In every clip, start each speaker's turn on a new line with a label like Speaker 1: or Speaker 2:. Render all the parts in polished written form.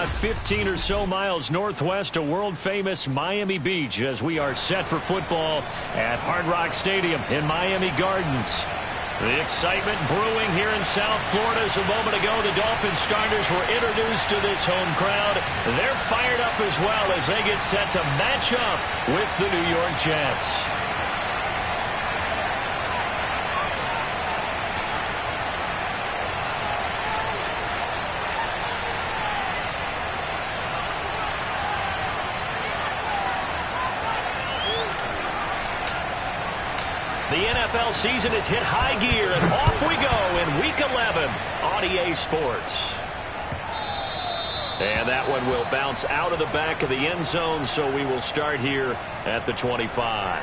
Speaker 1: about 15 or so miles northwest of world-famous Miami Beach as we are set for football at Hard Rock Stadium in Miami Gardens. The excitement brewing here in South Florida. As a moment ago, the Dolphins starters were introduced to this home crowd. They're fired up as well as they get set to match up with the New York Jets. The NFL season has hit high gear, and off we go in Week 11 on EA Sports. And that one will bounce out of the back of the end zone, so we will start here at the 25.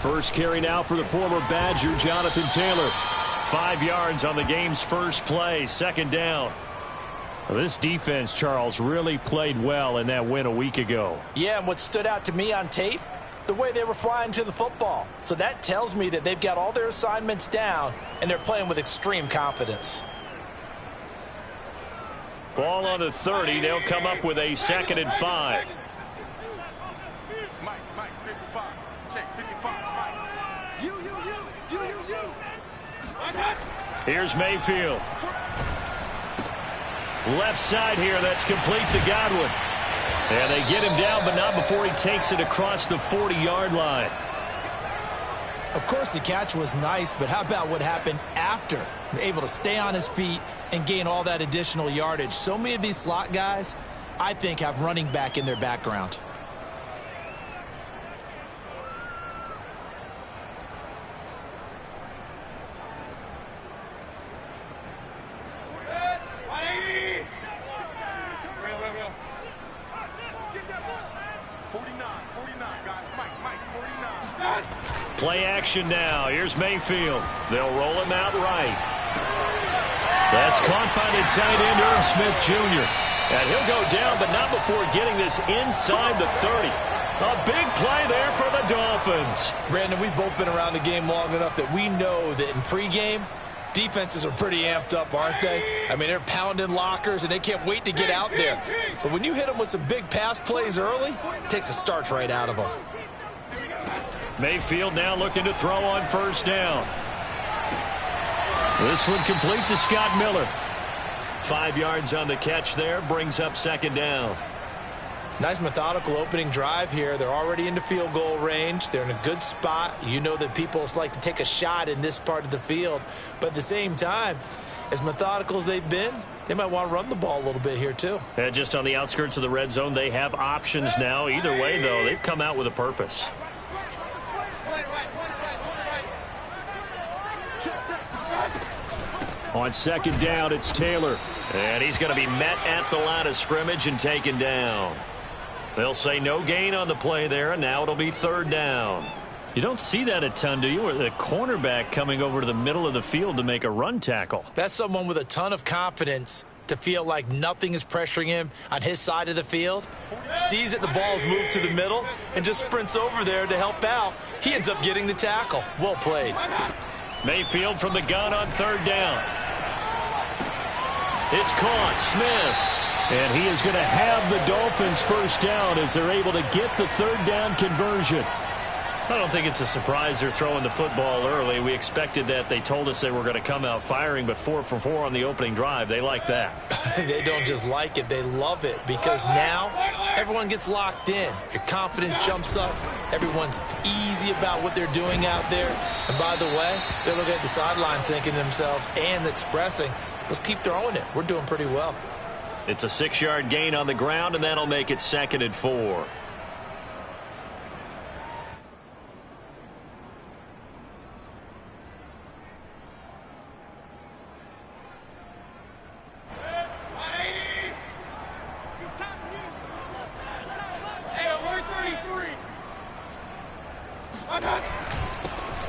Speaker 1: First carry now for the former Badger, Jonathan Taylor. 5 yards on the game's first play, second down. Well, this defense, Charles, really played well in that win a week ago.
Speaker 2: Yeah, and what stood out to me on tape, the way they were flying to the football. So that tells me that they've got all their assignments down, and they're playing with extreme confidence.
Speaker 1: Ball on the 30. They'll come up with a 2nd and 5. Here's Mayfield. Left side here, that's complete to Godwin. And they get him down, but not before he takes it across the 40-yard line.
Speaker 2: Of course, the catch was nice, but how about what happened after? Able to stay on his feet and gain all that additional yardage. So many of these slot guys, I think, have running back in their background.
Speaker 1: Play action now. Here's Mayfield. They'll roll him out right. That's caught by the tight end, Irv Smith Jr. And he'll go down, but not before getting this inside the 30. A big play there for the Dolphins.
Speaker 2: Brandon, we've both been around the game long enough that we know that in pregame, defenses are pretty amped up, aren't they? I mean, they're pounding lockers, and they can't wait to get out there. But when you hit them with some big pass plays early, it takes the starch right out of them.
Speaker 1: Mayfield now looking to throw on first down. This one complete to Scott Miller. 5 yards on the catch there, brings up 2nd down.
Speaker 2: Nice methodical opening drive here. They're already into field goal range. They're in a good spot. You know that people like to take a shot in this part of the field. But at the same time, as methodical as they've been, they might want to run the ball a little bit here too.
Speaker 1: And just on the outskirts of the red zone, they have options now. Either way, though, they've come out with a purpose. On 2nd down, it's Taylor. And he's going to be met at the line of scrimmage and taken down. They'll say no gain on the play there, and now it'll be 3rd down. You don't see that a ton, do you? Or the cornerback coming over to the middle of the field to make a run tackle.
Speaker 2: That's someone with a ton of confidence to feel like nothing is pressuring him on his side of the field. Sees that the ball's moved to the middle and just sprints over there to help out. He ends up getting the tackle. Well played.
Speaker 1: Mayfield from the gun on 3rd down. It's caught. Smith. And he is going to have the Dolphins first down as they're able to get the 3rd down conversion. I don't think it's a surprise they're throwing the football early. We expected that. They told us they were going to come out firing, but 4 for 4 on the opening drive. They like that.
Speaker 2: They don't just like it. They love it because now everyone gets locked in. Your confidence jumps up. Everyone's easy about what they're doing out there. And by the way, they're looking at the sideline thinking to themselves and expressing, let's keep throwing it. We're doing pretty well.
Speaker 1: It's a 6-yard gain on the ground, and that'll make it 2nd and 4.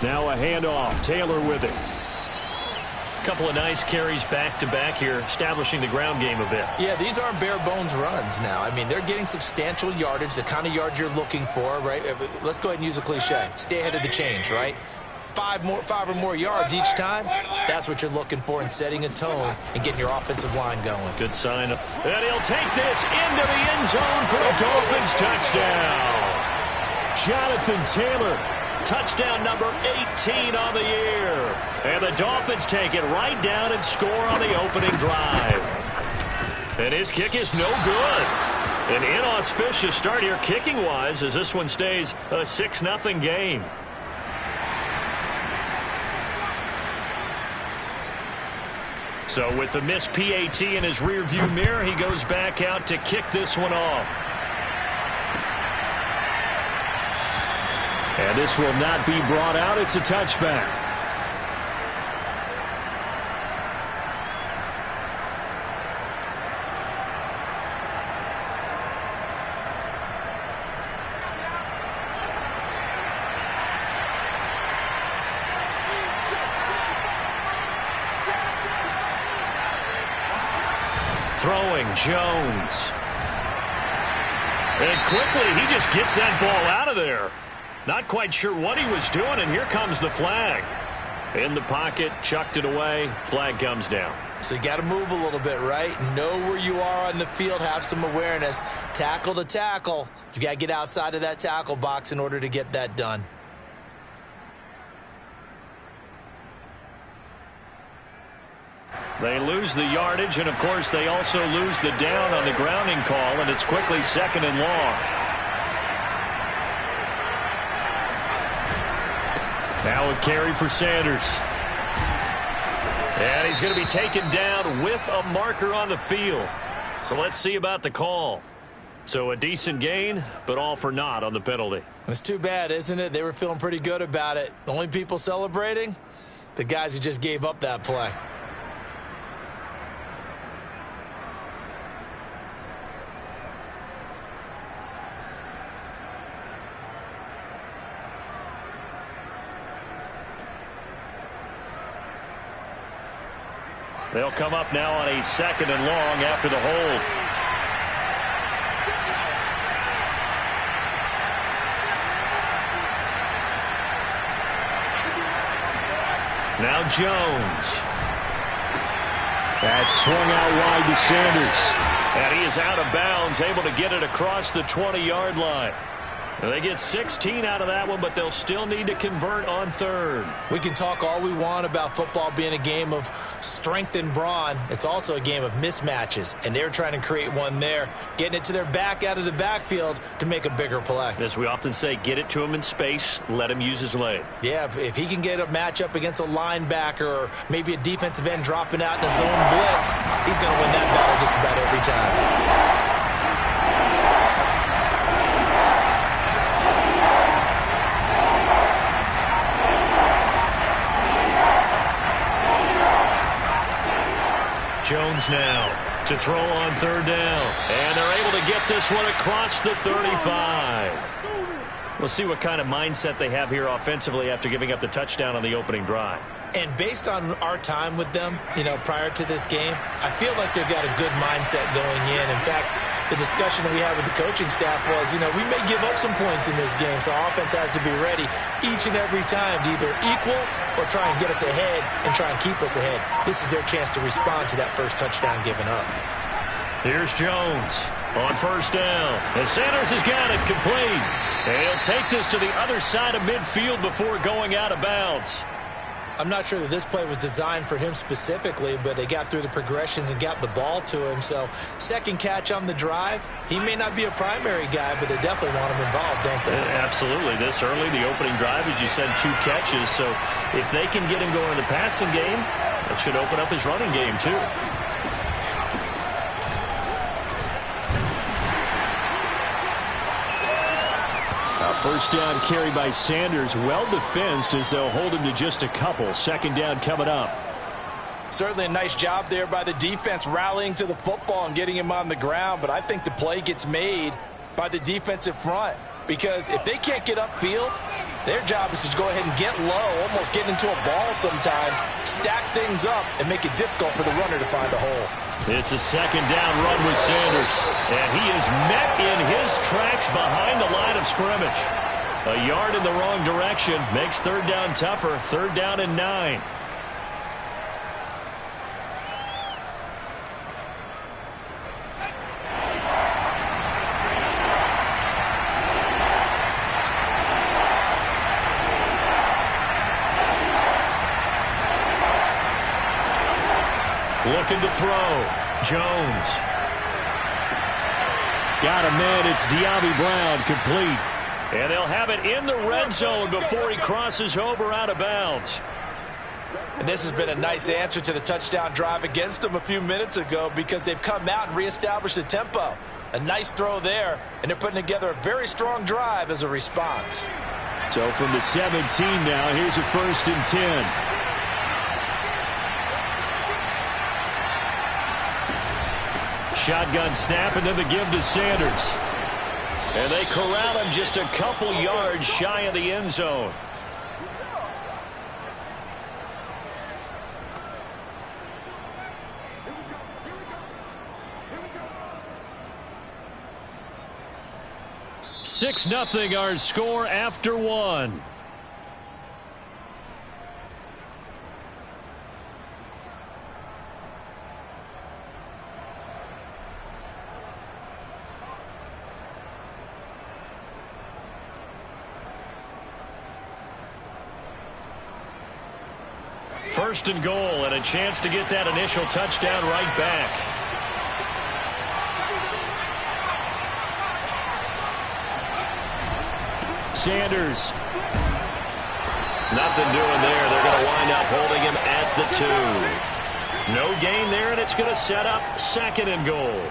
Speaker 1: Now a handoff. Taylor with it. A couple of nice carries back-to-back here, establishing the ground game a bit.
Speaker 2: Yeah, these aren't bare-bones runs now. I mean, they're getting substantial yardage, the kind of yards you're looking for, right? Let's go ahead and use a cliche. Stay ahead of the change, right? Five or more yards each time, that's what you're looking for in setting a tone and getting your offensive line going.
Speaker 1: Good sign. And he'll take this into the end zone for a Dolphins touchdown. Jonathan Taylor, touchdown number 18 on the year. And the Dolphins take it right down and score on the opening drive. And his kick is no good. An inauspicious start here kicking-wise as this one stays a 6-0 game. So with the missed PAT in his rearview mirror, he goes back out to kick this one off. And this will not be brought out. It's a touchback. Throwing Jones. And quickly, he just gets that ball out of there. Not quite sure what he was doing, and here comes the flag. In the pocket, chucked it away, flag comes down.
Speaker 2: So you got to move a little bit, right? Know where you are on the field, have some awareness. Tackle to tackle. You got to get outside of that tackle box in order to get that done.
Speaker 1: They lose the yardage, and of course they also lose the down on the grounding call, and it's quickly 2nd and long. Now a carry for Sanders. And he's going to be taken down with a marker on the field. So let's see about the call. So a decent gain, but all for naught on the penalty.
Speaker 2: It's too bad, isn't it? They were feeling pretty good about it. The only people celebrating? The guys who just gave up that play.
Speaker 1: They'll come up now on a 2nd and long after the hold. Now Jones. That's swung out wide to Sanders. And he is out of bounds, able to get it across the 20-yard line. They get 16 out of that one, but they'll still need to convert on 3rd.
Speaker 2: We can talk all we want about football being a game of strength and brawn. It's also a game of mismatches, and they're trying to create one there, getting it to their back out of the backfield to make a bigger play.
Speaker 1: As we often say, get it to him in space, let him use his leg.
Speaker 2: Yeah, if he can get a matchup against a linebacker or maybe a defensive end dropping out in a zone blitz, he's going to win that battle just about every time.
Speaker 1: Jones now to throw on 3rd down. And they're able to get this one across the 35. We'll see what kind of mindset they have here offensively after giving up the touchdown on the opening drive.
Speaker 2: And based on our time with them, prior to this game, I feel like they've got a good mindset going in. In fact, the discussion that we had with the coaching staff was, we may give up some points in this game, so our offense has to be ready each and every time to either equal or try and get us ahead and try and keep us ahead. This is their chance to respond to that first touchdown given up.
Speaker 1: Here's Jones on 1st down. And Sanders has got it complete. And he'll take this to the other side of midfield before going out of bounds.
Speaker 2: I'm not sure that this play was designed for him specifically, but they got through the progressions and got the ball to him. So, 2nd catch on the drive. He may not be a primary guy, but they definitely want him involved, don't they?
Speaker 1: Absolutely. This early, the opening drive, as you said, 2 catches. So, if they can get him going in the passing game, that should open up his running game, too. First down carry by Sanders, well defensed as they'll hold him to just a couple. 2nd down coming up.
Speaker 3: Certainly a nice job there by the defense rallying to the football and getting him on the ground, but I think the play gets made by the defensive front because if they can't get upfield, Their job is to go ahead and get low, almost get into a ball sometimes, stack things up, and make it difficult for the runner to find a hole.
Speaker 1: It's a second down run with Sanders, and he is met in his tracks behind the line of scrimmage. A yard in the wrong direction makes third down tougher. Third down and 9. Looking to throw. Jones. Got a man. It's De'Ami Brown, complete. And they'll have it in the red zone before he crosses over out of bounds.
Speaker 3: And this has been a nice answer to the touchdown drive against them a few minutes ago because they've come out and reestablished the tempo. A nice throw there, and they're putting together a very strong drive as a response.
Speaker 1: So from the 17 now, here's a 1st and 10. Shotgun snap, and then the give to Sanders. And they corral him just a couple yards shy of the end zone. Six 0 our score after one. First and goal, and a chance to get that initial touchdown right back. Sanders. Nothing doing there. They're going to wind up holding him at the 2. No gain there, and it's going to set up 2nd and goal.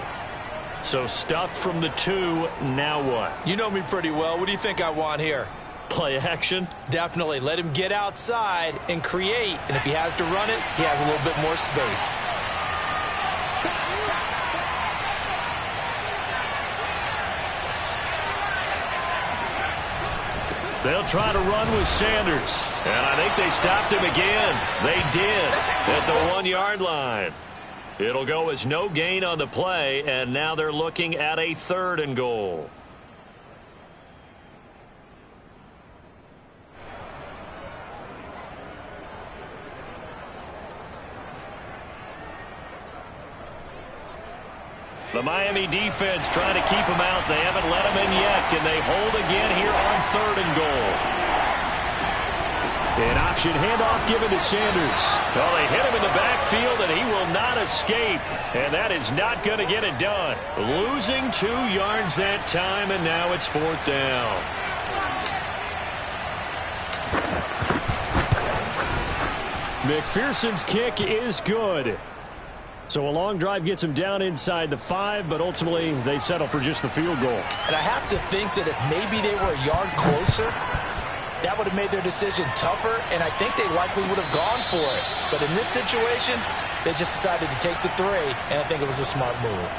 Speaker 1: So stuffed from the 2. Now what?
Speaker 2: You know me pretty well. What do you think I want here?
Speaker 1: Play action?
Speaker 2: Definitely. Let him get outside and create. And if he has to run it, he has a little bit more space.
Speaker 1: They'll try to run with Sanders. And I think they stopped him again. They did at the 1-yard line. It'll go as no gain on the play, and now they're looking at a 3rd and goal. The Miami defense trying to keep him out. They haven't let him in yet. Can they hold again here on 3rd and goal? An option handoff given to Sanders. Well, they hit him in the backfield, and he will not escape. And that is not going to get it done. Losing 2 yards that time, and now it's 4th down. McPherson's kick is good. So a long drive gets him down inside the 5, but ultimately they settle for just the field goal.
Speaker 3: And I have to think that if maybe they were a yard closer, that would have made their decision tougher, and I think they likely would have gone for it. But in this situation, they just decided to take the 3, and I think it was a smart move.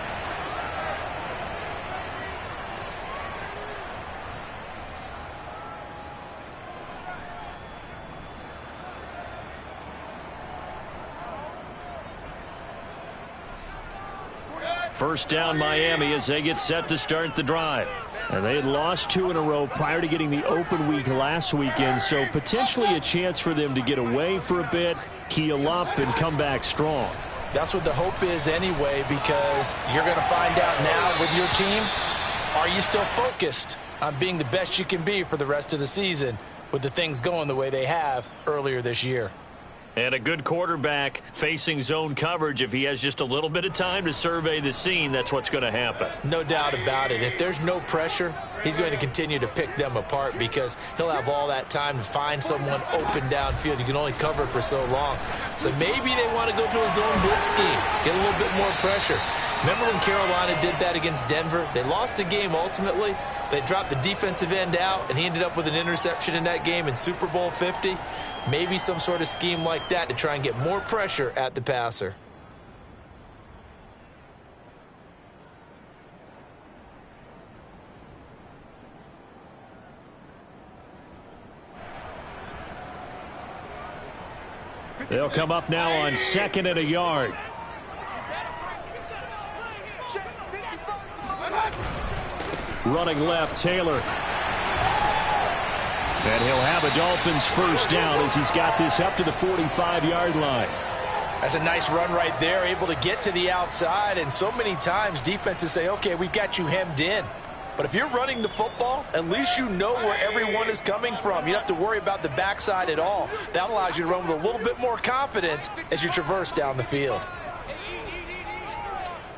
Speaker 1: First down Miami as they get set to start the drive. And they had lost 2 in a row prior to getting the open week last weekend, so potentially a chance for them to get away for a bit, keel up, and come back strong.
Speaker 2: That's what the hope is anyway, because you're going to find out now with your team, are you still focused on being the best you can be for the rest of the season with the things going the way they have earlier this year?
Speaker 1: And a good quarterback facing zone coverage, if he has just a little bit of time to survey the scene, that's what's going to happen.
Speaker 2: No doubt about it. If there's no pressure, he's going to continue to pick them apart because he'll have all that time to find someone open downfield. You can only cover for so long. So maybe they want to go to a zone blitz scheme, get a little bit more pressure. Remember when Carolina did that against Denver? They lost the game ultimately. They dropped the defensive end out, and he ended up with an interception in that game in Super Bowl 50. Maybe some sort of scheme like that to try and get more pressure at the passer.
Speaker 1: They'll come up now on 2nd and a yard. Running left, Taylor. And he'll have a Dolphins first down as he's got this up to the 45-yard line.
Speaker 3: That's a nice run right there, able to get to the outside. And so many times defenses say, okay, we've got you hemmed in. But if you're running the football, at least you know where everyone is coming from. You don't have to worry about the backside at all. That allows you to run with a little bit more confidence as you traverse down the field.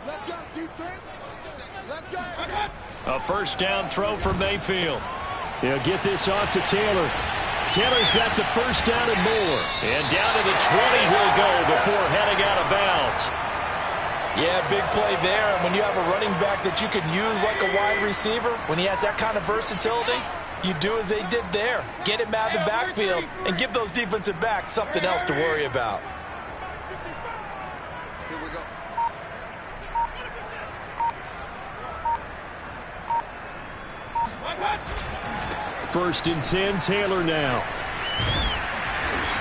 Speaker 4: Let's go, defense. Let's go.
Speaker 1: A first down throw for Mayfield. He'll get this off to Taylor. Taylor's got the first down and more. And down to the 20 he'll go before heading out of bounds.
Speaker 3: Yeah, big play there. And when you have a running back that you can use like a wide receiver, when he has that kind of versatility, you do as they did there. Get him out of the backfield and give those defensive backs something else to worry about.
Speaker 4: Here we go.
Speaker 1: First and 10, Taylor now.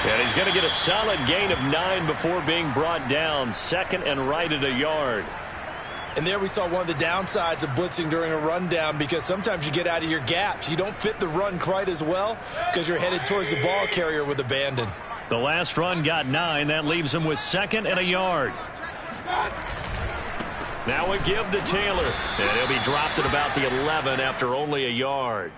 Speaker 1: And he's going to get a solid gain of 9 before being brought down. 2nd and right at a yard.
Speaker 2: And there we saw one of the downsides of blitzing during a rundown, because sometimes you get out of your gaps. You don't fit the run quite as well because you're headed towards the ball carrier with abandon.
Speaker 1: The last run got 9. That leaves him with 2nd and a yard. Now a give to Taylor. And he'll be dropped at about the 11 after only a yard.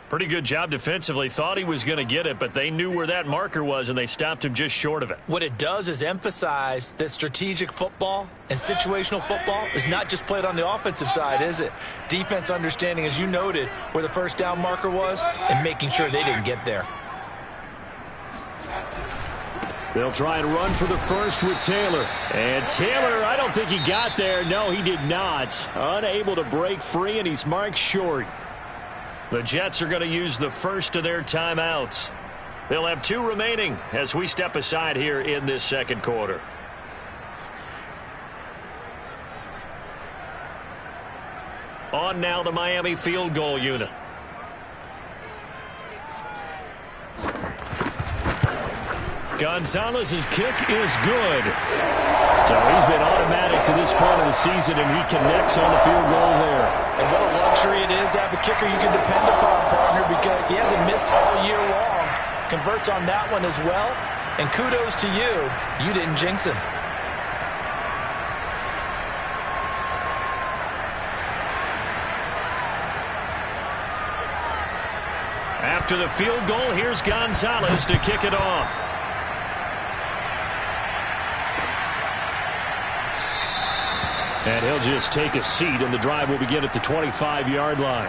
Speaker 1: Pretty good job defensively. Thought he was going to get it, but they knew where that marker was, and they stopped him just short of it.
Speaker 2: What it does is emphasize that strategic football and situational football is not just played on the offensive side, is it? Defense understanding, as you noted, where the first down marker was and making sure they didn't get there.
Speaker 1: They'll try and run for the first with Taylor. And Taylor, I don't think he got there. No, he did not. Unable to break free, and he's marked short. The Jets are going to use the first of their timeouts. They'll have 2 remaining as we step aside here in this second quarter. On now the Miami field goal unit. Gonzalez's kick is good. So he's been automatic to this point of the season, and he connects on the field goal there.
Speaker 3: And what a luxury it is to have a kicker you can depend upon, partner, because he hasn't missed all year long. Converts on that one as well. And kudos to you. You didn't jinx him.
Speaker 1: After the field goal, here's Gonzalez to kick it off. And he'll just take a seat, and the drive will begin at the 25-yard line.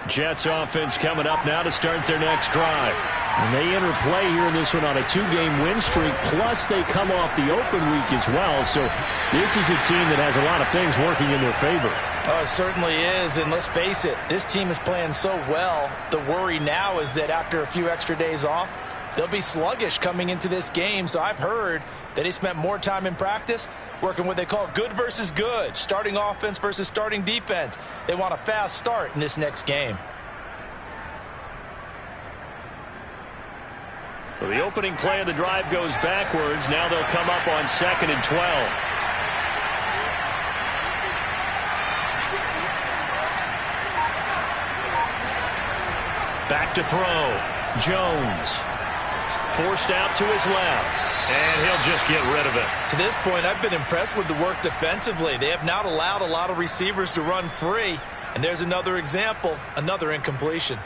Speaker 1: Jets offense coming up now to start their next drive. And they enter play here in this one on a 2-game win streak, plus they come off the open week as well. So this is a team that has a lot of things working in their favor.
Speaker 3: Oh, it certainly is, and let's face it, this team is playing so well. The worry now is that after a few extra days off, they'll be sluggish coming into this game. So I've heard that they spent more time in practice working what they call good versus good, starting offense versus starting defense. They want a fast start in this next game.
Speaker 1: So the opening play of the drive goes backwards. Now they'll come up on 2nd and 12. Back to throw. Jones. Forced out to his left. And he'll just get rid of it.
Speaker 2: To this point, I've been impressed with the work defensively. They have not allowed a lot of receivers to run free. And there's another example, another incompletion.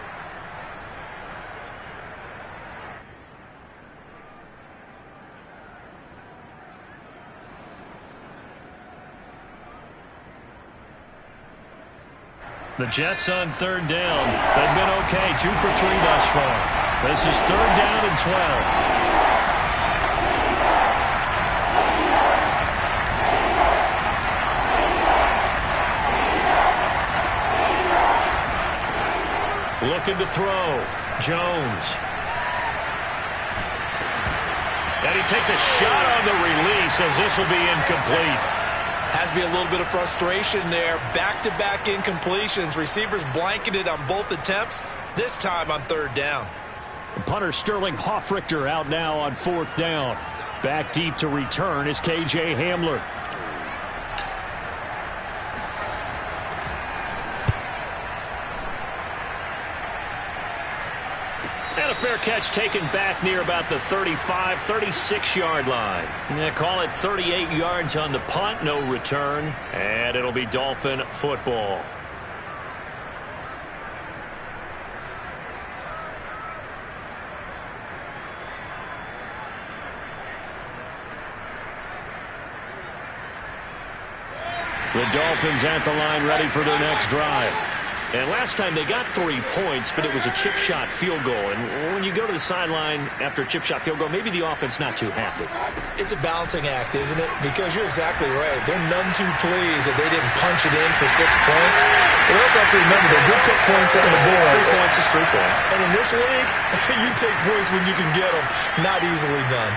Speaker 1: The Jets on 3rd down. They've been okay, 2 for 3 thus far. This is 3rd down and 12. throw. Jones. And he takes a shot on the release as this will be incomplete.
Speaker 3: Has to be a little bit of frustration there. Back-to-back incompletions. Receivers blanketed on both attempts, this time on third down.
Speaker 1: Punter Sterling Hoffrichter out now on fourth down. Back deep to return is K.J. Hamler. And a fair catch taken back near about the 35, 36-yard line. Yeah, call it 38 yards on the punt, no return. And it'll be Dolphin football. The Dolphins at the line ready for their next drive. And last time they got 3 points, but it was a chip shot field goal. And when you go to the sideline after a chip shot field goal, maybe the offense not too happy.
Speaker 2: It's a balancing act, isn't it? Because you're exactly right. They're none too pleased that they didn't punch it in for 6 points. But also have to remember, they did put points on the board.
Speaker 3: 3 points is 3 points.
Speaker 2: And in this league, you take points when you can get them. Not easily done.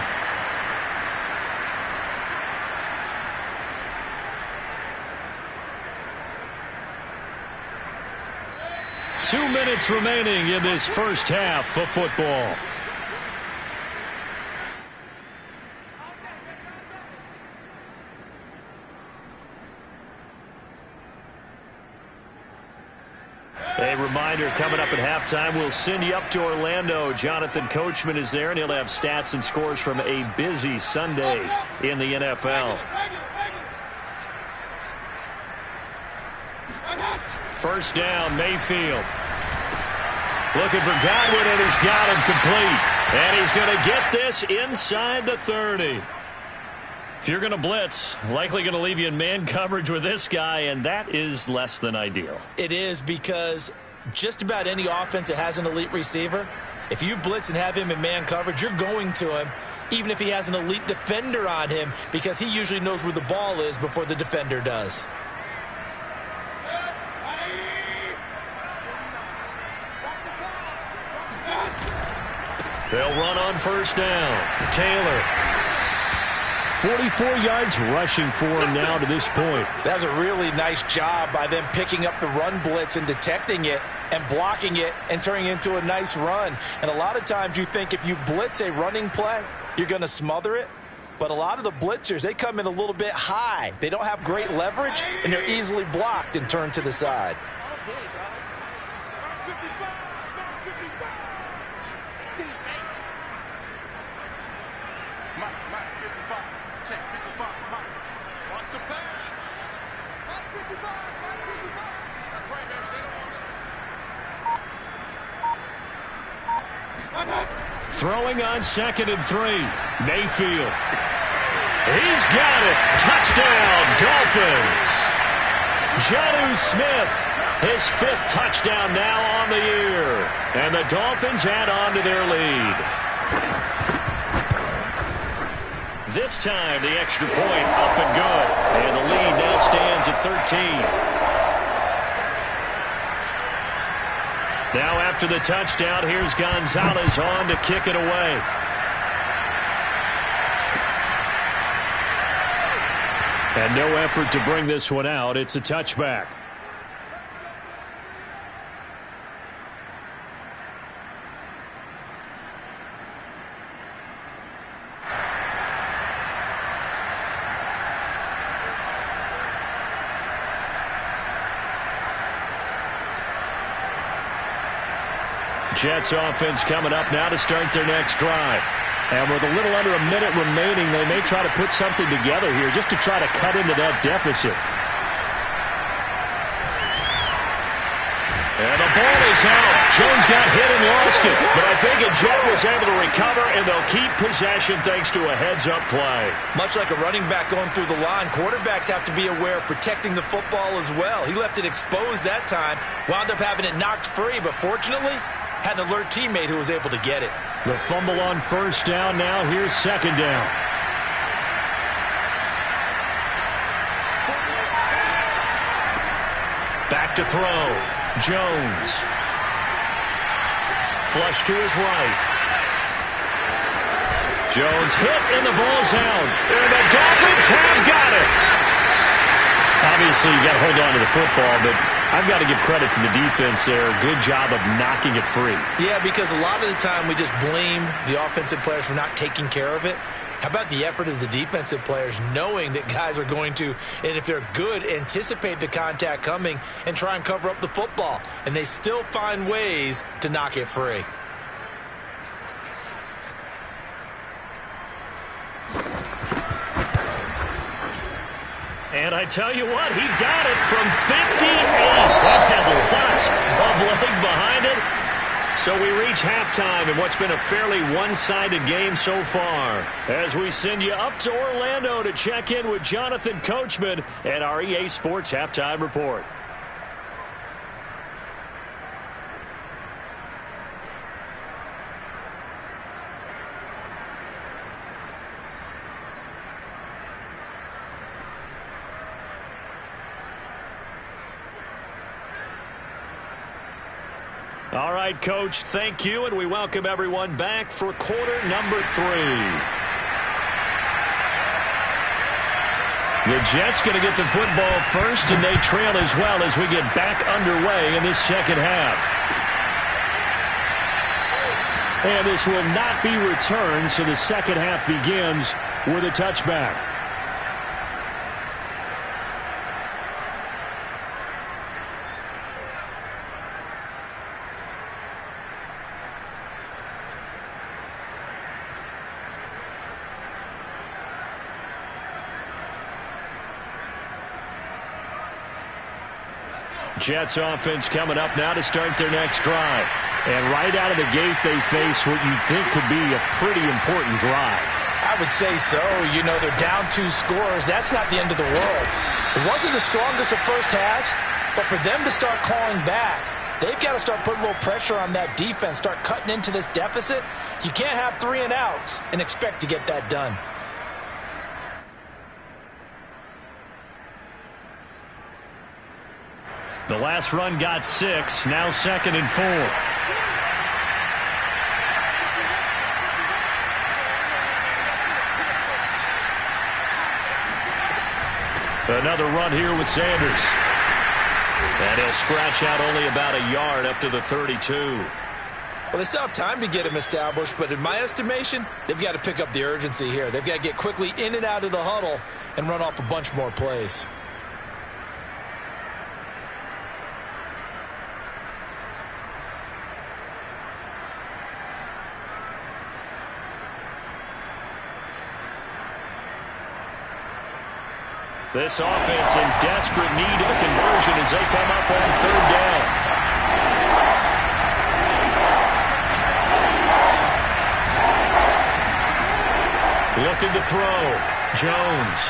Speaker 1: Two minutes remaining in this first half of football. A reminder coming up at halftime, we'll send you up to Orlando. Jonathan Coachman is there, and he'll have stats and scores from a busy Sunday in the NFL. First down, Mayfield. Looking for Godwin, and he's got him complete. And he's going to get this inside the 30. If you're going to blitz, likely going to leave you in man coverage with this guy, and that is less than ideal.
Speaker 2: It is, because just about any offense that has an elite receiver, if you blitz and have him in man coverage, you're going to him, even if he has an elite defender on him, because he usually knows where the ball is before the defender does.
Speaker 1: They'll run on first down. Taylor. 44 yards rushing for him now to this point.
Speaker 3: That was a really nice job by them picking up the run blitz and detecting it and blocking it and turning it into a nice run. And a lot of times you think if you blitz a running play, you're going to smother it. But a lot of the blitzers, they come in a little bit high. They don't have great leverage, and they're easily blocked and turned to the side.
Speaker 1: Throwing on 2nd and 3. Mayfield. He's got it. Touchdown, Dolphins. Jonnu Smith, his 5th touchdown now on the year. And the Dolphins add on to their lead. This time, the extra point up and good. And the lead now stands at 13. Now after the touchdown, here's Gonzalez on to kick it away. And no effort to bring this one out. It's a touchback. Jets offense coming up now to start their next drive. And with a little under a minute remaining, they may try to put something together here just to try to cut into that deficit. And the ball is out. Jones got hit and lost it. But I think a Jet was able to recover, and they'll keep possession thanks to a heads-up play.
Speaker 2: Much like a running back going through the line, quarterbacks have to be aware of protecting the football as well. He left it exposed that time, wound up having it knocked free, but fortunately, had an alert teammate who was able to get it.
Speaker 1: The fumble on first down. Now here's 2nd down. Back to throw. Jones. flush to his right. Jones hit, and the ball's out. And the Dolphins have got it. Obviously, you got to hold on to the football, but I've got to give credit to the defense there. Good job of knocking it free.
Speaker 2: Yeah, because a lot of the time we just blame the offensive players for not taking care of it. How about the effort of the defensive players knowing that guys are going to, and if they're good, anticipate the contact coming and try and cover up the football. And they still find ways to knock it free.
Speaker 1: And I tell you what, he got it from 58. That had lots of leg behind it. So we reach halftime in what's been a fairly one-sided game so far. As we send you up to Orlando to check in with Jonathan Coachman and our EA Sports Halftime Report. All right, Coach, thank you, and we welcome everyone back for quarter number 3. The Jets going to get the football first, and they trail as well as we get back underway in this second half. And this will not be returned, so the second half begins with a touchback. Jets offense coming up now to start their next drive. And right out of the gate, they face what you think could be a pretty important drive.
Speaker 3: I would say so. You know, they're down 2 scores. That's not the end of the world. It wasn't the strongest of first halves, but for them to start clawing back, they've got to start putting a little pressure on that defense, start cutting into this deficit. You can't have 3 and outs and expect to get that done.
Speaker 1: The last run got 6, now 2nd and 4. Another run here with Sanders. And he'll scratch out only about a yard up to the 32.
Speaker 2: Well, they still have time to get him established, but in my estimation, they've got to pick up the urgency here. They've got to get quickly in and out of the huddle and run off a bunch more plays.
Speaker 1: This offense in desperate need of a conversion as they come up on 3rd down. Looking to throw. Jones.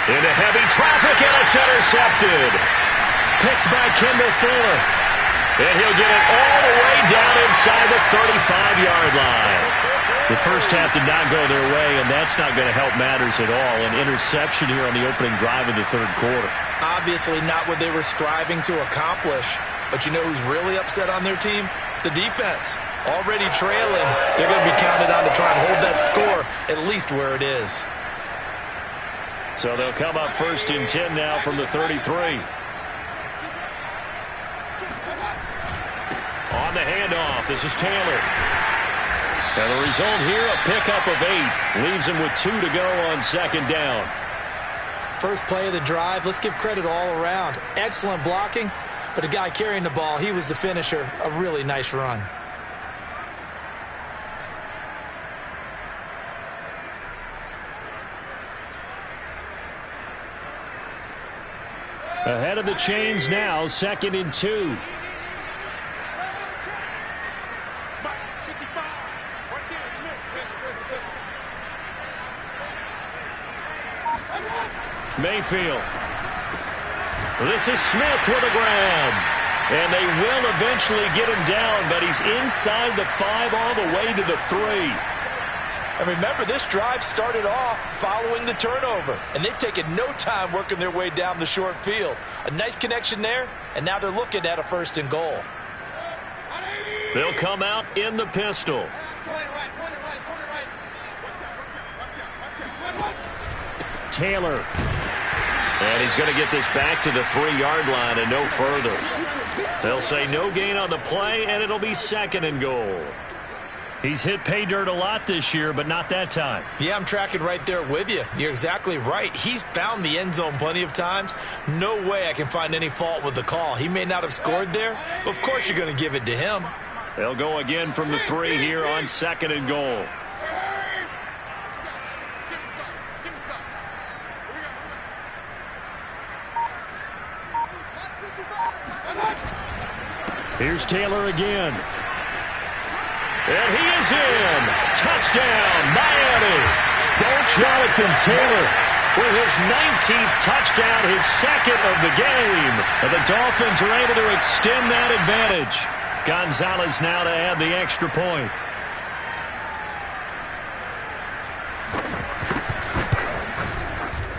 Speaker 1: Into heavy traffic, and it's intercepted. Picked by Kendall Fuller. And he'll get it all the way down inside the 35-yard line. The first half did not go their way, and that's not going to help matters at all. An interception here on the opening drive of the 3rd quarter.
Speaker 2: Obviously not what they were striving to accomplish. But you know who's really upset on their team? The defense. Already trailing. They're going to be counted on to try and hold that score at least where it is.
Speaker 1: So they'll come up 1st and 10 now from the 33. On the handoff, this is Taylor. And the result here, a pickup of 8. Leaves him with 2 to go on 2nd down.
Speaker 2: First play of the drive, let's give credit all around. Excellent blocking, but the guy carrying the ball, he was the finisher. A really nice run.
Speaker 1: Ahead of the chains now, 2nd and 2. Mayfield. This is Smith with a grab. And they will eventually get him down, but he's inside the 5 all the way to the 3.
Speaker 3: And remember, this drive started off following the turnover, and they've taken no time working their way down the short field. A nice connection there, and now they're looking at a 1st and goal.
Speaker 1: They'll come out in the pistol. Taylor. And he's going to get this back to the 3-yard line and no further. They'll say no gain on the play, and it'll be 2nd and goal. He's hit pay dirt a lot this year, but not that time.
Speaker 2: Yeah, I'm tracking right there with you. You're exactly right. He's found the end zone plenty of times. No way I can find any fault with the call. He may not have scored there, but of course you're going to give it to him.
Speaker 1: They'll go again from the 3 here on 2nd and goal. Here's Taylor again. And he is in. Touchdown, Miami. Jonathan Taylor with his 19th touchdown, his 2nd of the game. And the Dolphins are able to extend that advantage. Gonzalez now to add the extra point.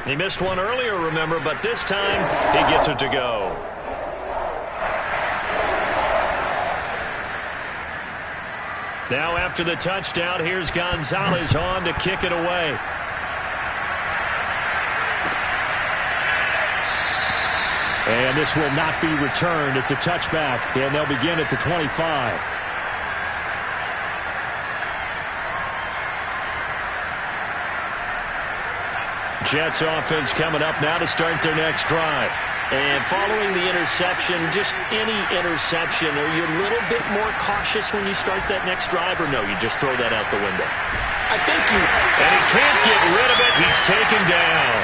Speaker 1: He missed one earlier, remember, but this time he gets it to go. Now after the touchdown, here's Gonzalez on to kick it away. And this will not be returned. It's a touchback, and they'll begin at the 25. Jets offense coming up now to start their next drive. And following the interception, just any interception, are you a little bit more cautious when you start that next drive, or no, you just throw that out the window?
Speaker 2: I think you...
Speaker 1: And he can't get rid of it. He's taken down.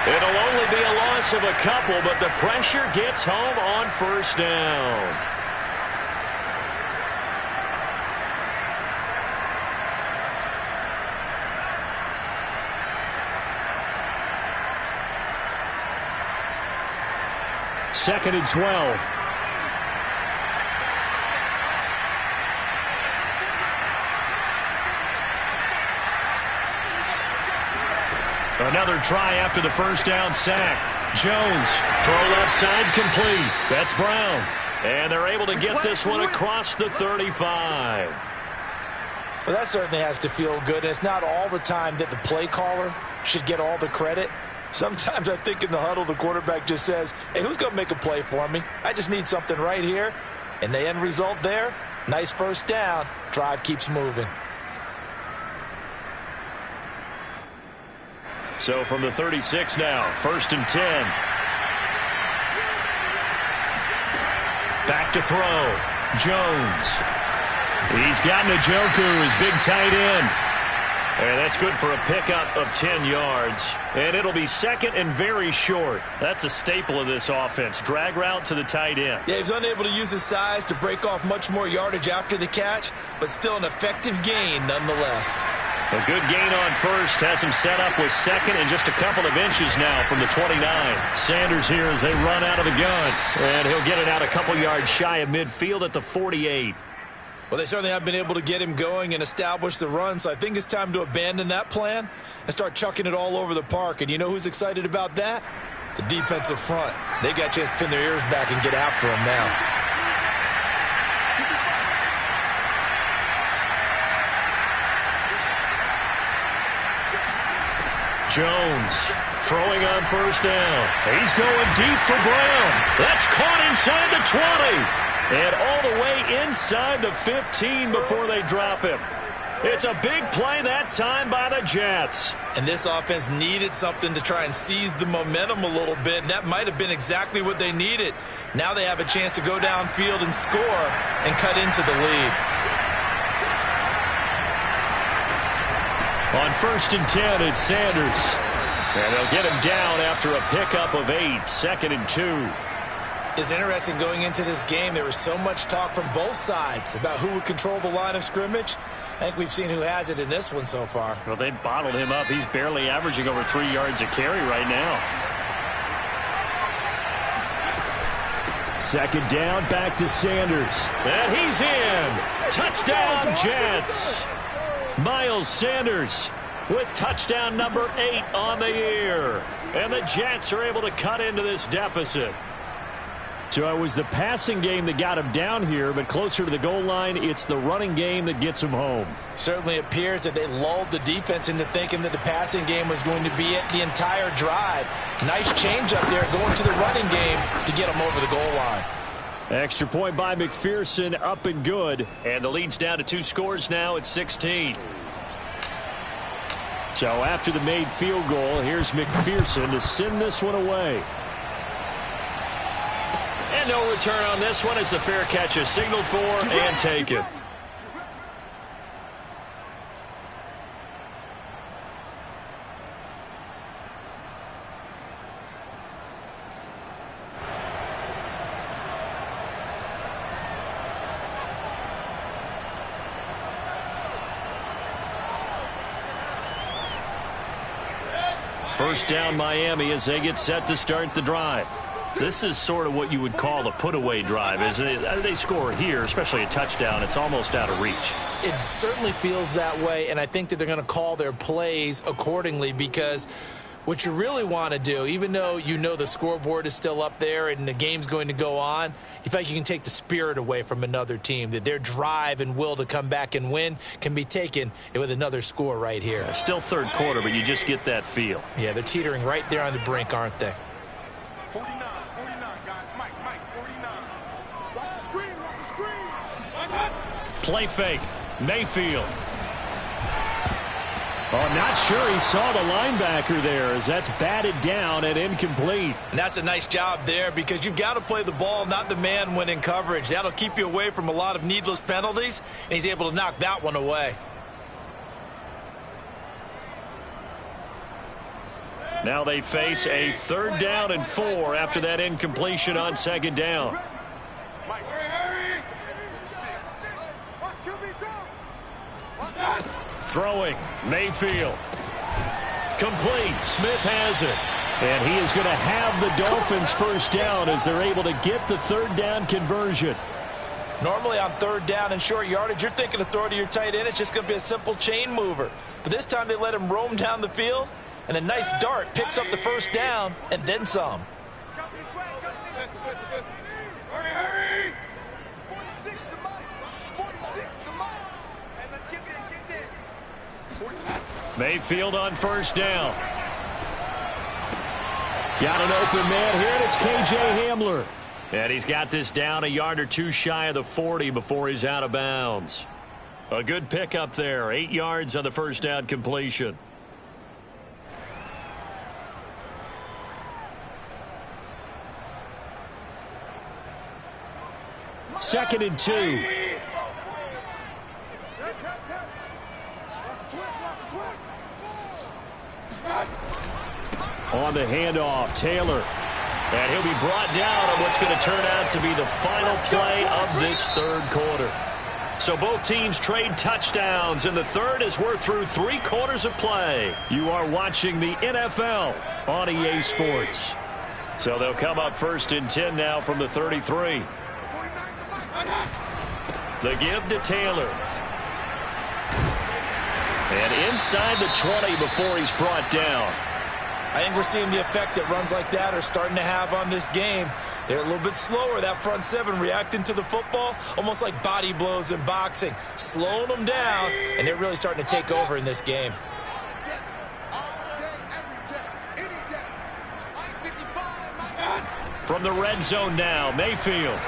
Speaker 1: It'll only be a loss of a couple, but the pressure gets home on 1st down. Second and 12. Another try after the 1st down sack. Jones, throw left side complete. That's Brown. And they're able to get this one across the 35.
Speaker 3: Well, that certainly has to feel good. It's not all the time that the play caller should get all the credit. Sometimes I think in the huddle, the quarterback just says, hey, who's going to make a play for me? I just need something right here. And the end result there, nice 1st down. Drive keeps moving.
Speaker 1: So from the 36 now, 1st and 10. Back to throw. Jones. He's got Njoku, his big tight end. And that's good for a pickup of 10 yards. And it'll be 2nd and very short. That's a staple of this offense. Drag route to the tight end.
Speaker 2: Yeah, he's unable to use his size to break off much more yardage after the catch, but still an effective gain nonetheless.
Speaker 1: A good gain on 1st. Has him set up with 2nd and just a couple of inches now from the 29. Sanders here as they run out of the gun. And he'll get it out a couple yards shy of midfield at the 48.
Speaker 2: Well, they certainly have been able to get him going and establish the run, so I think it's time to abandon that plan and start chucking it all over the park. And you know who's excited about that? The defensive front. They got a chance to pin their ears back and get after him now.
Speaker 1: Jones throwing on 1st down. He's going deep for Brown. That's caught inside the 20. And all the way inside the 15 before they drop him. It's a big play that time by the Jets.
Speaker 2: And this offense needed something to try and seize the momentum a little bit, and that might have been exactly what they needed. Now they have a chance to go downfield and score and cut into the lead.
Speaker 1: On 1st and 10, it's Sanders. And they'll get him down after a pickup of 8, 2nd and 2.
Speaker 2: It's interesting going into this game. There was so much talk from both sides about who would control the line of scrimmage. I think we've seen who has it in this one so far.
Speaker 1: Well, they bottled him up. He's barely averaging over 3 yards a carry right now. 2nd down, back to Sanders. And he's in. Touchdown, Jets. Miles Sanders with touchdown number 8 on the year. And the Jets are able to cut into this deficit. So it was the passing game that got him down here, but closer to the goal line, it's the running game that gets him home.
Speaker 3: Certainly appears that they lulled the defense into thinking that the passing game was going to be it the entire drive. Nice change up there going to the running game to get him over the goal line.
Speaker 1: Extra point by McPherson, up and good. And the lead's down to 2 scores now at 16. So after the made field goal, here's McPherson to send this one away. And no return on this one as the fair catch is signaled for and taken. First down Miami as they get set to start the drive. This is sort of what you would call a put-away drive, isn't it? They score here, especially a touchdown. It's almost out of reach.
Speaker 2: It certainly feels that way, and I think that they're going to call their plays accordingly because what you really want to do, even though you know the scoreboard is still up there and the game's going to go on, you feel like you can take the spirit away from another team, that their drive and will to come back and win can be taken with another score right here.
Speaker 1: Yeah, still third quarter, but you just get that feel.
Speaker 2: Yeah, they're teetering right there on the brink, aren't they?
Speaker 4: 49, guys. Mike, 49. Watch the screen.
Speaker 1: Play fake. Mayfield. Oh, not sure he saw the linebacker there as that's batted down and incomplete.
Speaker 2: And that's a nice job there because you've got to play the ball, not the man when in coverage. That'll keep you away from a lot of needless penalties, and he's able to knock that one away.
Speaker 1: Now they face a 3rd down and 4 after that incompletion on 2nd down.
Speaker 4: Mike, hurry. 6. Watch QB drop.
Speaker 1: Throwing, Mayfield. Complete, Smith has it. And he is going to have the Dolphins first down as they're able to get the 3rd down conversion.
Speaker 3: Normally on 3rd down and short yardage, you're thinking to throw to your tight end. It's just going to be a simple chain mover. But this time they let him roam down the field, and a nice dart picks up the first down and then some.
Speaker 4: Hurry. 46 to Mike. 46 to Mike. And let's get this.
Speaker 1: Mayfield on first down. Got an open man here, and it's K.J. Hamler. And he's got this down a yard or 2 shy of the 40 before he's out of bounds. A good pickup there, 8 yards on the first down completion. Second and 2. On the handoff, Taylor. And he'll be brought down on what's going to turn out to be the final play of this 3rd quarter. So both teams trade touchdowns, and the 3rd as we're through 3 quarters of play. You are watching the NFL on EA Sports. So they'll come up 1st and 10 now from the 33. The give to Taylor. And inside the 20 before he's brought down.
Speaker 2: I think we're seeing the effect that runs like that are starting to have on this game. They're a little bit slower, that front 7, reacting to the football, almost like body blows in boxing, slowing them down, and they're really starting to take over in this game.
Speaker 1: From the red zone now, Mayfield.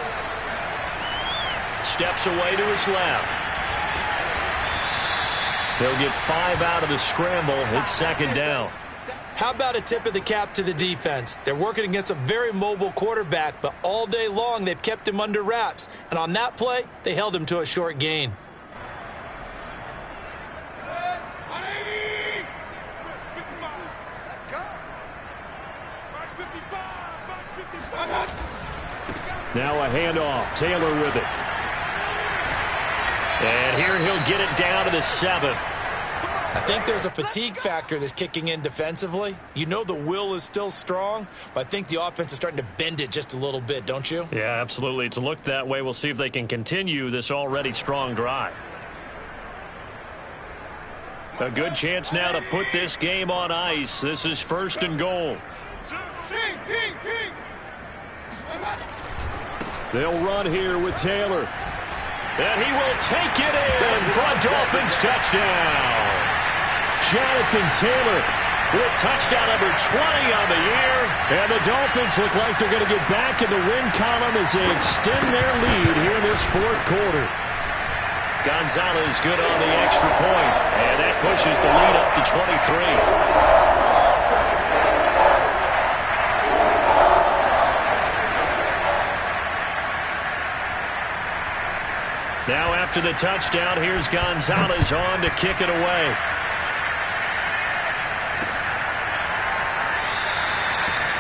Speaker 1: Steps away to his left. They'll get 5 out of the scramble. It's 2nd down.
Speaker 2: How about a tip of the cap to the defense? They're working against a very mobile quarterback, but all day long they've kept him under wraps. And on that play, they held him to a short gain.
Speaker 1: Now a handoff. Taylor with it. And here he'll get it down to the 7.
Speaker 2: I think there's a fatigue factor that's kicking in defensively. You know the will is still strong, but I think the offense is starting to bend it just a little bit, don't you?
Speaker 1: Yeah, absolutely. It's looked that way. We'll see if they can continue this already strong drive. A good chance now to put this game on ice. This is 1st and goal. They'll run here with Taylor. And he will take it in for a Dolphins touchdown. Jonathan Taylor with touchdown number 20 on the year. And the Dolphins look like they're going to get back in the win column as they extend their lead here in this 4th quarter. Gonzalez good on the extra point. And that pushes the lead up to 23. Now after the touchdown, here's Gonzalez on to kick it away.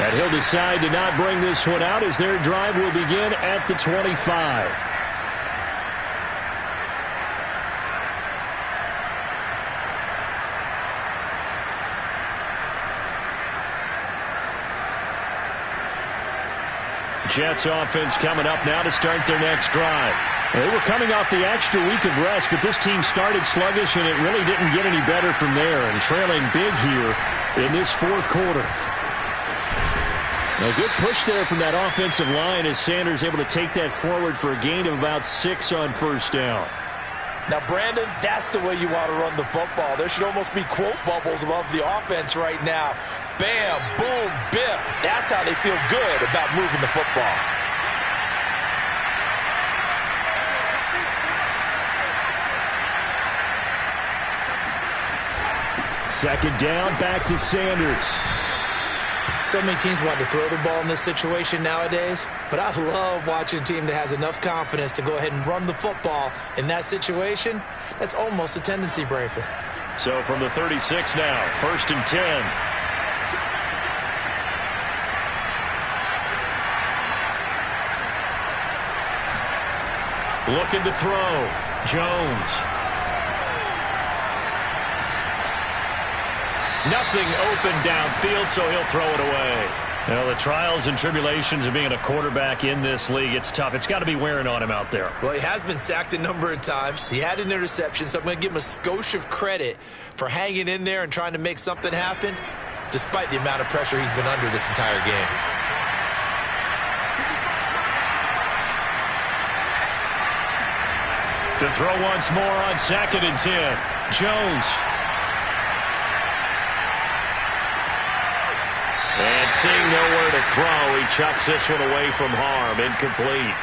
Speaker 1: And he'll decide to not bring this one out as their drive will begin at the 25. Jets offense coming up now to start their next drive. They were coming off the extra week of rest, but this team started sluggish, and it really didn't get any better from there, and trailing big here in this 4th quarter. A good push there from that offensive line as Sanders able to take that forward for a gain of about 6 on 1st down.
Speaker 3: Now, Brandon, that's the way you want to run the football. There should almost be quote bubbles above the offense right now. Bam, boom, biff. That's how they feel good about moving the football.
Speaker 1: Second down, back to Sanders.
Speaker 2: So many teams want to throw the ball in this situation nowadays, but I love watching a team that has enough confidence to go ahead and run the football in that situation. That's almost a tendency breaker.
Speaker 1: So from the 36 now, 1st and 10. Looking to throw. Jones. Nothing open downfield, so he'll throw it away. Well, the trials and tribulations of being a quarterback in this league, it's tough. It's got to be wearing on him out there.
Speaker 2: Well, he has been sacked a number of times. He had an interception, so I'm going to give him a skosh of credit for hanging in there and trying to make something happen, despite the amount of pressure he's been under this entire game.
Speaker 1: To throw once more on 2nd and 10. Jones. And seeing nowhere to throw, he chucks this one away from harm. Incomplete.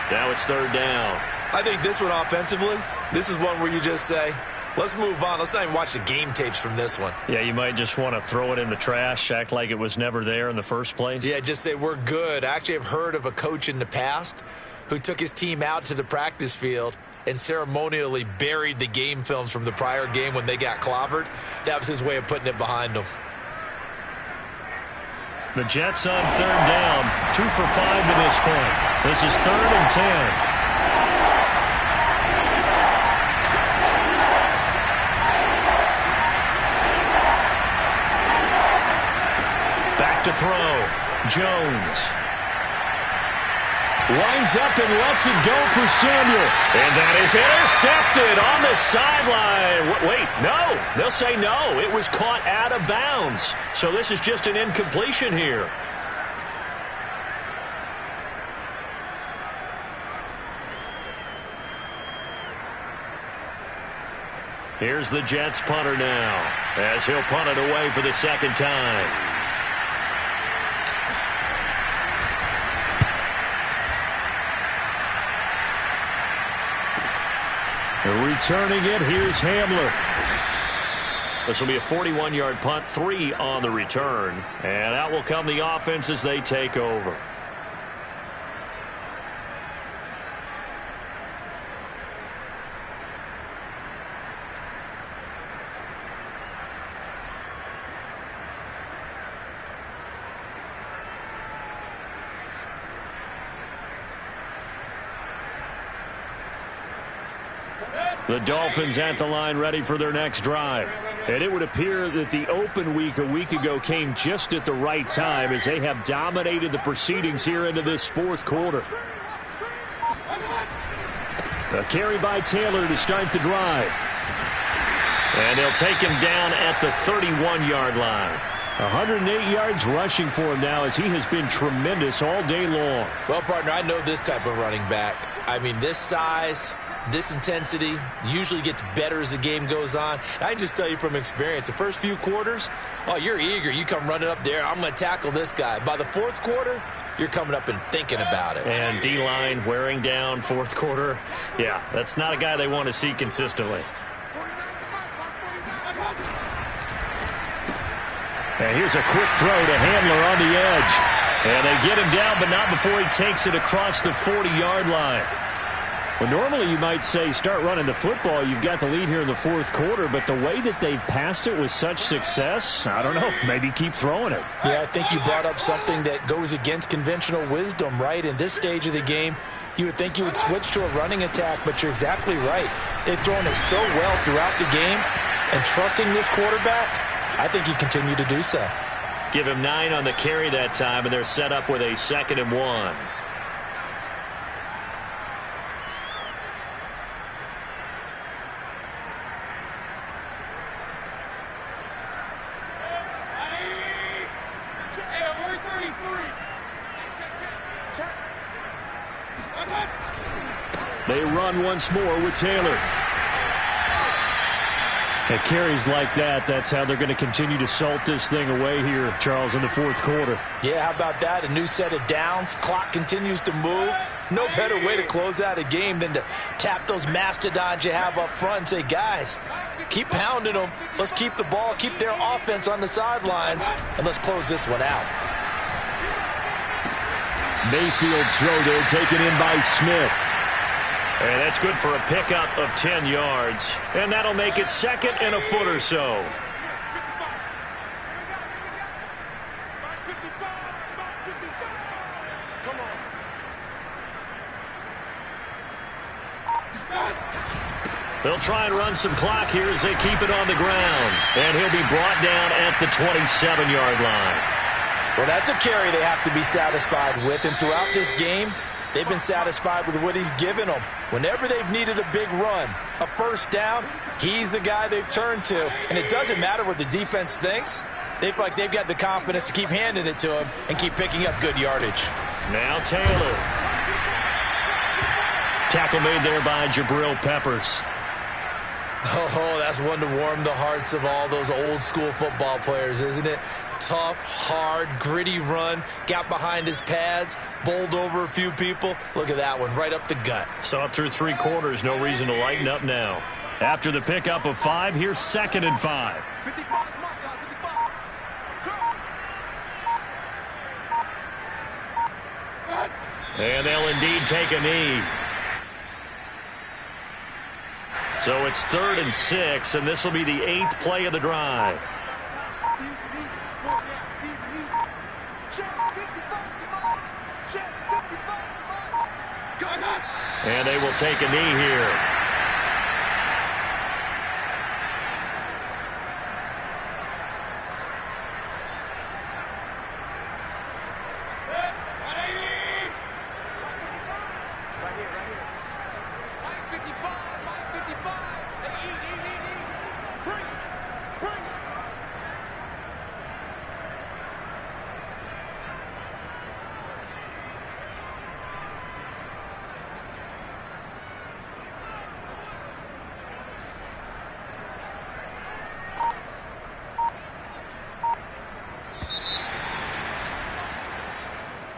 Speaker 1: Now it's 3rd down.
Speaker 2: I think this one offensively, this is one where you just say, let's move on. Let's not even watch the game tapes from this one.
Speaker 1: Yeah, you might just want to throw it in the trash, act like it was never there in the first place.
Speaker 2: Yeah, just say we're good. I actually have heard of a coach in the past who took his team out to the practice field and ceremonially buried the game films from the prior game when they got clobbered. That was his way of putting it behind them.
Speaker 1: The Jets on 3rd down, 2 for 5 to this point. This is 3rd and 10. Back to throw. Jones. Winds up and lets it go for Samuel. And that is intercepted on the sideline. Wait, no. They'll say no. It was caught out of bounds. So this is just an incompletion here. Here's the Jets punter now, as he'll punt it away for the 2nd time. Returning it, here's Hamler. This will be a 41-yard punt, 3 on the return. And out will come the offense as they take over. The Dolphins at the line ready for their next drive. And it would appear that the open week a week ago came just at the right time as they have dominated the proceedings here into this 4th quarter. A carry by Taylor to start the drive. And they'll take him down at the 31-yard line. 108 yards rushing for him now as he has been tremendous all day long.
Speaker 2: Well, partner, I know this type of running back. I mean, this size, this intensity usually gets better as the game goes on. And I can just tell you from experience, the first few quarters, oh, you're eager. You come running up there, I'm going to tackle this guy. By the fourth quarter, you're coming up and thinking about it.
Speaker 1: And D-line wearing down fourth quarter. Yeah, that's not a guy they want to see consistently. And here's a quick throw to Handler on the edge. And they get him down, but not before he takes it across the 40-yard line. Well, normally you might say start running the football. You've got the lead here in the fourth quarter, but the way that they've passed it with such success, I don't know, maybe keep throwing it.
Speaker 3: Yeah, I think you brought up something that goes against conventional wisdom, right? In this stage of the game, you would think you would switch to a running attack, but you're exactly right. They've thrown it so well throughout the game, and trusting this quarterback, I think you continue to do so.
Speaker 1: Give him 9 on the carry that time, and they're set up with a 2nd and 1. They run once more with Taylor. At carries like that, that's how they're going to continue to salt this thing away here, Charles, in the fourth quarter.
Speaker 3: Yeah, how about that? A new set of downs. Clock continues to move. No better way to close out a game than to tap those mastodons you have up front and say, guys, keep pounding them. Let's keep the ball, keep their offense on the sidelines, and let's close this one out.
Speaker 1: Mayfield's throw there taken in by Smith. And that's good for a pickup of 10 yards. And that'll make it 2nd and a foot or so. They'll try and run some clock here as they keep it on the ground. And he'll be brought down at the 27-yard line.
Speaker 3: Well, that's a carry they have to be satisfied with. And throughout this game, they've been satisfied with what he's given them. Whenever they've needed a big run, a first down, he's the guy they've turned to. And it doesn't matter what the defense thinks. They feel like they've got the confidence to keep handing it to him and keep picking up good yardage.
Speaker 1: Now Taylor. Tackle made there by Jabril Peppers.
Speaker 2: Oh, that's one to warm the hearts of all those old school football players, isn't it? Tough, hard, gritty run, got behind his pads, bowled over a few people. Look at that one, right up the gut.
Speaker 1: Saw it through 3 quarters, no reason to lighten up now. After the pickup of 5, here's 2nd and 5.
Speaker 4: 55.
Speaker 1: And they'll indeed take a knee. So it's 3rd and 6, and this will be the 8th play of the drive. And they will take a knee here.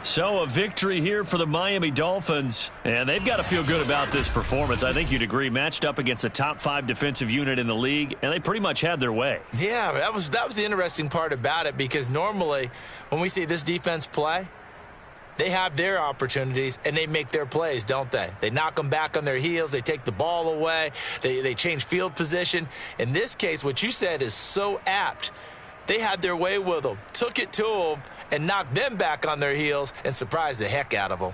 Speaker 1: So a victory here for the Miami Dolphins, and they've got to feel good about this performance. I think you'd agree, matched up against a top 5 defensive unit in the league, and they pretty much had their way.
Speaker 2: Yeah, that was the interesting part about it, because normally when we see this defense play, they have their opportunities and they make their plays, don't they? They knock them back on their heels. They take the ball away. They change field position. In this case, what you said is so apt. They had their way with them, took it to them, and knocked them back on their heels and surprised the heck out of them.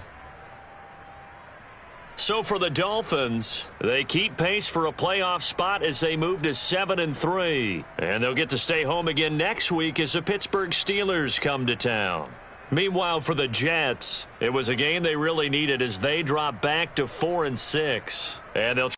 Speaker 1: So for the Dolphins, they keep pace for a playoff spot as they move to 7-3. And they'll get to stay home again next week as the Pittsburgh Steelers come to town. Meanwhile, for the Jets, it was a game they really needed as they drop back to 4-6. And they'll